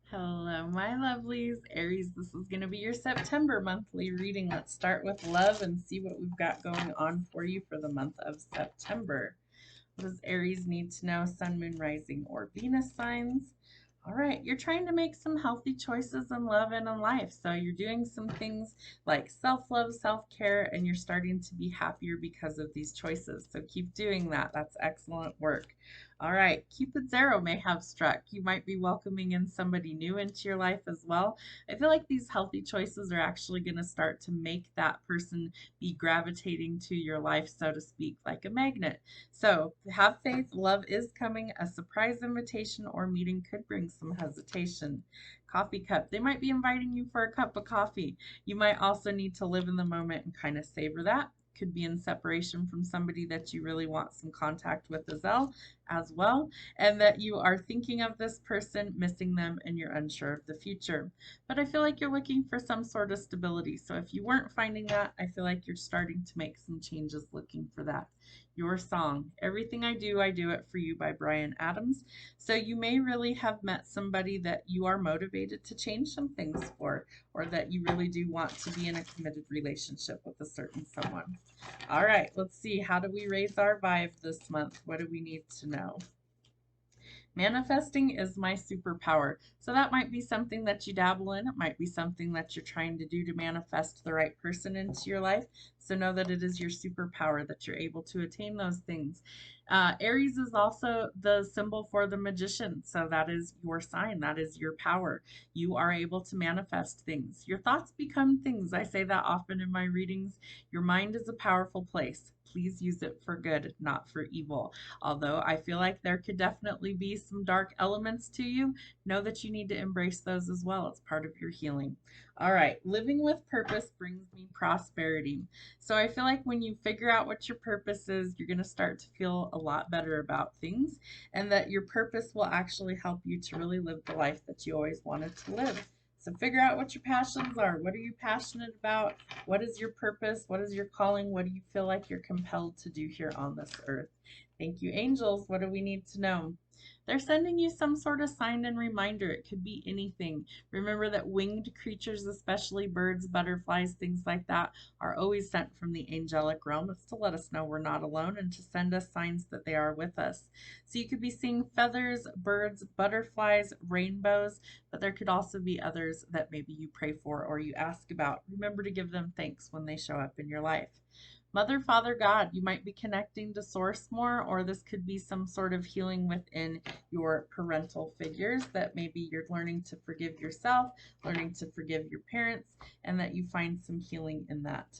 Hello, my lovelies. Aries, this is going to be your September monthly reading. Let's start with love and see what we've got going on for you for the month of September. What does Aries need to know? Sun, moon, rising, or Venus signs? All right, you're trying to make some healthy choices in love and in life. So you're doing some things like self-love, self-care, and you're starting to be happier because of these choices. So keep doing that. That's excellent work. All right, Cupid Zero may have struck. You might be welcoming in somebody new into your life as well. I feel like these healthy choices are actually going to start to make that person be gravitating to your life, so to speak, like a magnet. So have faith, love is coming. A surprise invitation or meeting could bring some hesitation. Coffee cup, they might be inviting you for a cup of coffee. You might also need to live in the moment and kind of savor that. Could be in separation from somebody that you really want some contact with as well, and that you are thinking of this person, missing them, and you're unsure of the future. But I feel like you're looking for some sort of stability. So if you weren't finding that, I feel like you're starting to make some changes looking for that. Your song, Everything I Do It For You by Bryan Adams. So you may really have met somebody that you are motivated to change some things for, or that you really do want to be in a committed relationship with a certain someone. All right, let's see. How do we raise our vibe this month? What do we need to know? Manifesting is my superpower. So that might be something that you dabble in. It might be something that you're trying to do to manifest the right person into your life. So know that it is your superpower that you're able to attain those things. Aries is also the symbol for the magician. So that is your sign. That is your power. You are able to manifest things. Your thoughts become things. I say that often in my readings. Your mind is a powerful place. Please use it for good, not for evil. Although I feel like there could definitely be some dark elements to you, know that you need to embrace those as well. It's part of your healing. All right, living with purpose brings me prosperity. So I feel like when you figure out what your purpose is, you're going to start to feel a lot better about things, and that your purpose will actually help you to really live the life that you always wanted to live. So figure out what your passions are. What are you passionate about? What is your purpose? What is your calling? What do you feel like you're compelled to do here on this earth? Thank you, angels. What do we need to know? They're sending you some sort of sign and reminder. It could be anything. Remember that winged creatures, especially birds, butterflies, things like that, are always sent from the angelic realm. It's to let us know we're not alone and to send us signs that they are with us. So you could be seeing feathers, birds, butterflies, rainbows, but there could also be others that maybe you pray for or you ask about. Remember to give them thanks when they show up in your life. Mother, Father, God, you might be connecting to Source more, or this could be some sort of healing within your parental figures that maybe you're learning to forgive yourself, learning to forgive your parents, and that you find some healing in that.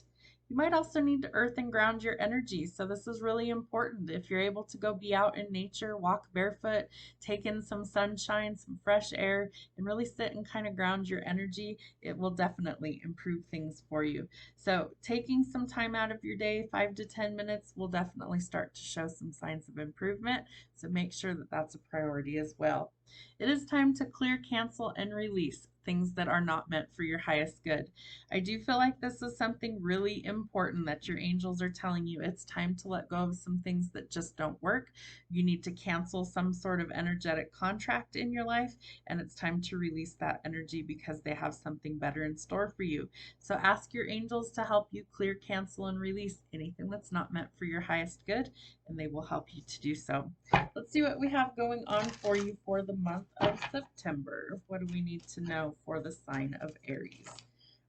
You might also need to earth and ground your energy. So, this is really important. If you're able to go be out in nature, walk barefoot, take in some sunshine, some fresh air, and really sit and kind of ground your energy, it will definitely improve things for you. So, taking some time out of your day, 5 to 10 minutes, will definitely start to show some signs of improvement. So, make sure that that's a priority as well. It is time to clear, cancel, and release things that are not meant for your highest good. I do feel like this is something really important that your angels are telling you. It's time to let go of some things that just don't work. You need to cancel some sort of energetic contract in your life, and it's time to release that energy because they have something better in store for you. So ask your angels to help you clear, cancel, and release anything that's not meant for your highest good, and they will help you to do so. Let's see what we have going on for you for the month of September. What do we need to know for the sign of Aries?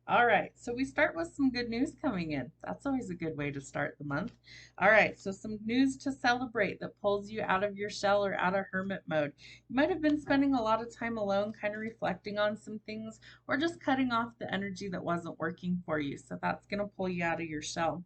All right, so we start with some good news coming in. That's always a good way to start the month. All right, so some news to celebrate that pulls you out of your shell or out of hermit mode. You might have been spending a lot of time alone, kind of reflecting on some things, or just cutting off the energy that wasn't working for you. So that's going to pull you out of your shell.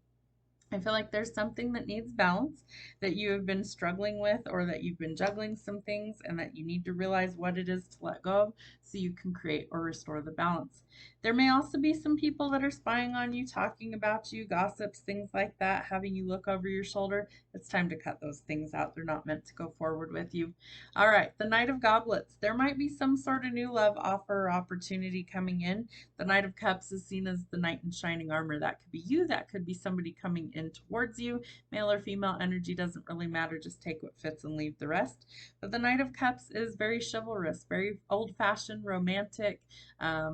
I feel like there's something that needs balance that you have been struggling with, or that you've been juggling some things and that you need to realize what it is to let go of so you can create or restore the balance. There may also be some people that are spying on you, talking about you, gossips, things like that, having you look over your shoulder. It's time to cut those things out. They're not meant to go forward with you. All right, the Knight of Goblets. There might be some sort of new love offer or opportunity coming in. The Knight of Cups is seen as the knight in shining armor. That could be you. That could be somebody coming in towards you. Male or female energy doesn't really matter. Just take what fits and leave the rest. But the Knight of Cups is very chivalrous, very old-fashioned, romantic,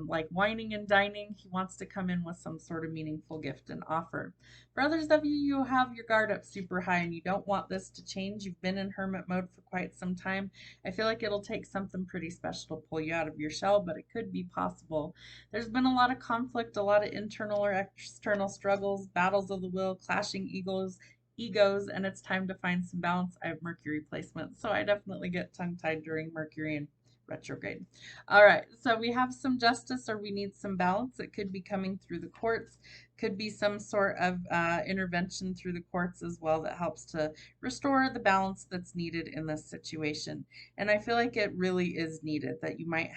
like whining and dining. He wants to come in with some sort of meaningful gift and offer. For others of you, you have your guard up super high and you don't want this to change. You've been in hermit mode for quite some time. I feel like it'll take something pretty special to pull you out of your shell, but it could be possible. There's been a lot of conflict, a lot of internal or external struggles, battles of the will, clashing egos, and it's time to find some balance. I have Mercury placement, so I definitely get tongue-tied during Mercury and retrograde. All right, so we have some justice, or we need some balance. It could be coming through the courts, could be some sort of intervention through the courts as well that helps to restore the balance that's needed in this situation. And I feel like it really is needed, that you might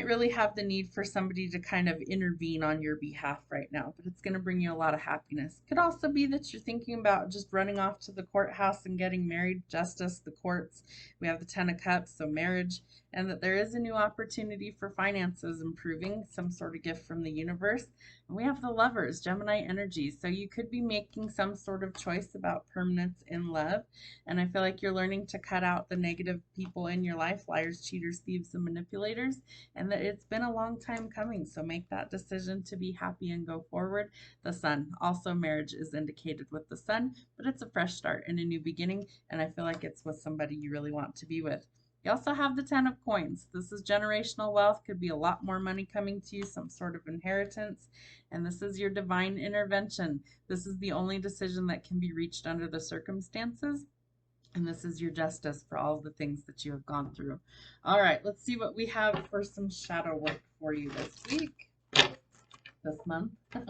really have the need for somebody to kind of intervene on your behalf right now, but it's going to bring you a lot of happiness. Could also be that you're thinking about just running off to the courthouse and getting married. Justice, the courts. We have the Ten of Cups, so marriage, and that there is a new opportunity for finances improving, some sort of gift from the universe. And we have the Lovers, Gemini energy. So you could be making some sort of choice about permanence in love. And I feel like you're learning to cut out the negative people in your life, liars, cheaters, thieves, and manipulators, and that it's been a long time coming. So make that decision to be happy and go forward. The Sun, also marriage is indicated with the Sun, but it's a fresh start and a new beginning. And I feel like it's with somebody you really want to be with. You also have the Ten of Coins. This is generational wealth, could be a lot more money coming to you, some sort of inheritance. And this is your divine intervention. This is the only decision that can be reached under the circumstances. And this is your justice for all of the things that you have gone through. All right, let's see what we have for some shadow work for you this week, this month. I'm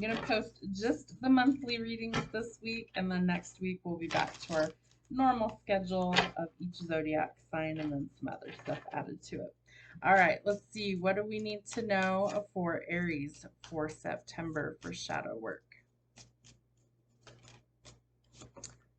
going to post just the monthly readings this week, and then next week we'll be back to our normal schedule of each zodiac sign and then some other stuff added to it. All right, let's see. What do we need to know for Aries for September for shadow work?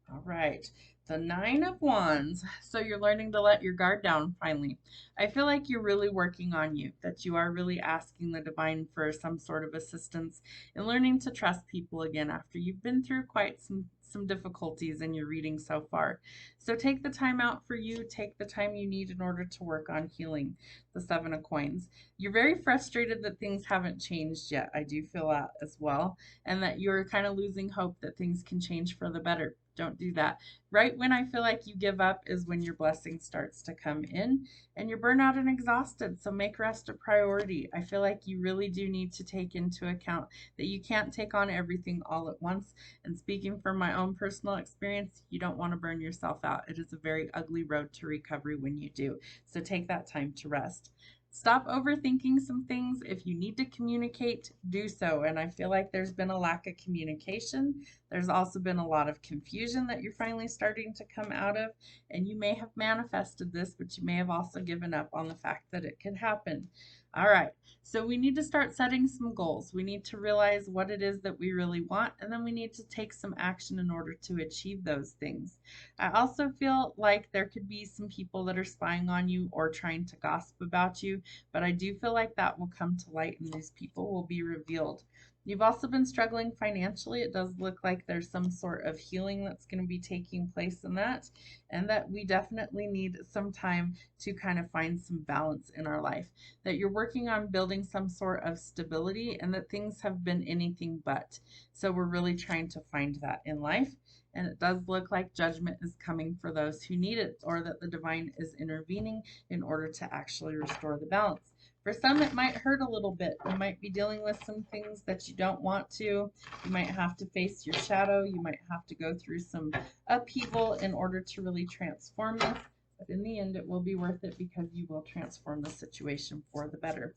All right, the Nine of Wands. So you're learning to let your guard down finally. I feel like you're really working on you, that you are really asking the divine for some sort of assistance and learning to trust people again after you've been through quite some difficulties in your reading so far. So take the time out for you, take the time you need in order to work on healing. The Seven of Coins. You're very frustrated that things haven't changed yet. I do feel that as well, and that you're kind of losing hope that things can change for the better. Don't do that. Right when I feel like you give up is when your blessing starts to come in and you're burnout and exhausted. So make rest a priority. I feel like you really do need to take into account that you can't take on everything all at once. And speaking from my own personal experience, you don't want to burn yourself out. It is a very ugly road to recovery when you do. So take that time to rest. Stop overthinking some things. If you need to communicate, do so. And I feel like there's been a lack of communication. There's also been a lot of confusion that you're finally starting to come out of. And you may have manifested this, but you may have also given up on the fact that it could happen. All right, so we need to start setting some goals. We need to realize what it is that we really want, and then we need to take some action in order to achieve those things. I also feel like there could be some people that are spying on you or trying to gossip about you, but I do feel like that will come to light and these people will be revealed. You've also been struggling financially. It does look like there's some sort of healing that's going to be taking place in that, and that we definitely need some time to kind of find some balance in our life. That you're working on building some sort of stability and that things have been anything but. So we're really trying to find that in life. And it does look like judgment is coming for those who need it, or that the divine is intervening in order to actually restore the balance. For some, it might hurt a little bit. You might be dealing with some things that you don't want to. You might have to face your shadow. You might have to go through some upheaval in order to really transform this. But in the end, it will be worth it because you will transform the situation for the better.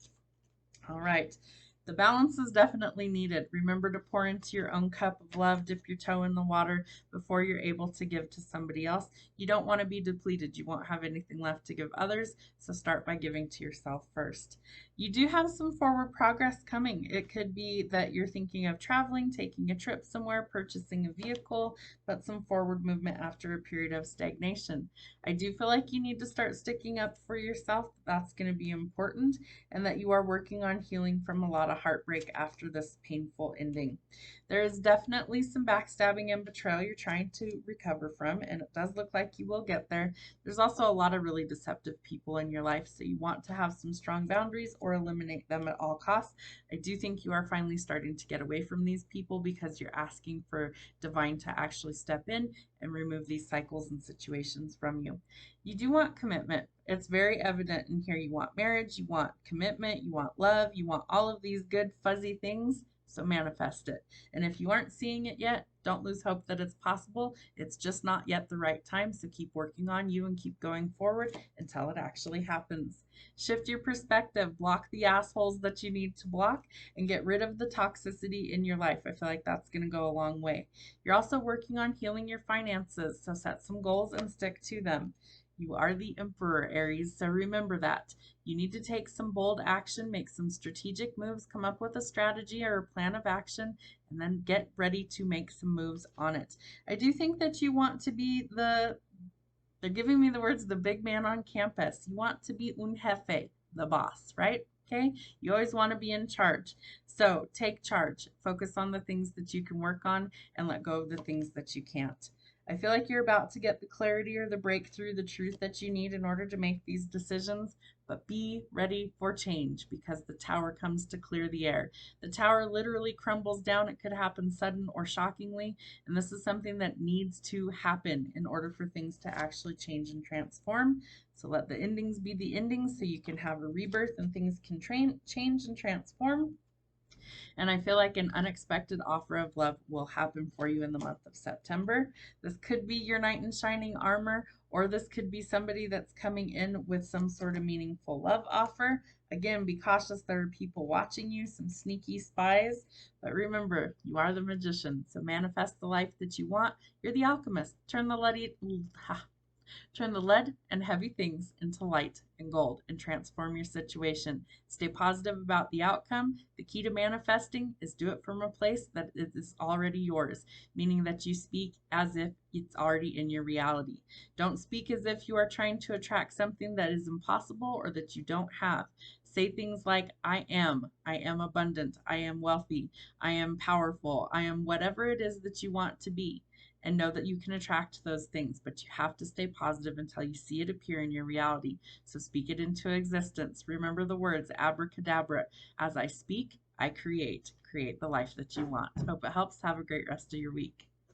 All right. The balance is definitely needed. Remember to pour into your own cup of love, dip your toe in the water before you're able to give to somebody else. You don't want to be depleted. You won't have anything left to give others, so start by giving to yourself first. You do have some forward progress coming. It could be that you're thinking of traveling, taking a trip somewhere, purchasing a vehicle, but some forward movement after a period of stagnation. I do feel like you need to start sticking up for yourself. That's going to be important, and that you are working on healing from a lot of heartbreak after this painful ending. There is definitely some backstabbing and betrayal you're trying to recover from, and it does look like you will get there. There's also a lot of really deceptive people in your life, so you want to have some strong boundaries or eliminate them at all costs. I do think you are finally starting to get away from these people because you're asking for divine to actually step in and remove these cycles and situations from you. You do want commitment. It's very evident in here. You want marriage, you want commitment, you want love, you want all of these good fuzzy things. So manifest it. And if you aren't seeing it yet, don't lose hope that it's possible. It's just not yet the right time. So keep working on you and keep going forward until it actually happens. Shift your perspective, block the assholes that you need to block, and get rid of the toxicity in your life. I feel like that's going to go a long way. You're also working on healing your finances. So set some goals and stick to them. You are the Emperor, Aries, so remember that. You need to take some bold action, make some strategic moves, come up with a strategy or a plan of action, and then get ready to make some moves on it. I do think that you want to be they're giving me the words, the big man on campus. You want to be un jefe, the boss, right? Okay, you always want to be in charge. So take charge, focus on the things that you can work on, and let go of the things that you can't. I feel like you're about to get the clarity or the breakthrough, the truth that you need in order to make these decisions, but be ready for change because the tower comes to clear the air. The tower literally crumbles down. It could happen sudden or shockingly, and this is something that needs to happen in order for things to actually change and transform. So let the endings be the endings so you can have a rebirth and things can change and transform. And I feel like an unexpected offer of love will happen for you in the month of September. This could be your knight in shining armor, or this could be somebody that's coming in with some sort of meaningful love offer. Again, be cautious. There are people watching you, some sneaky spies. But remember, you are the magician. So manifest the life that you want. You're the alchemist. Turn the lead and heavy things into light and gold and transform your situation. Stay positive about the outcome. The key to manifesting is do it from a place that it is already yours, meaning that you speak as if it's already in your reality. Don't speak as if you are trying to attract something that is impossible or that you don't have. Say things like, I am abundant, I am wealthy, I am powerful, I am whatever it is that you want to be. And know that you can attract those things, but you have to stay positive until you see it appear in your reality. So speak it into existence. Remember the words abracadabra. As I speak, I create. Create the life that you want. Hope it helps. Have a great rest of your week.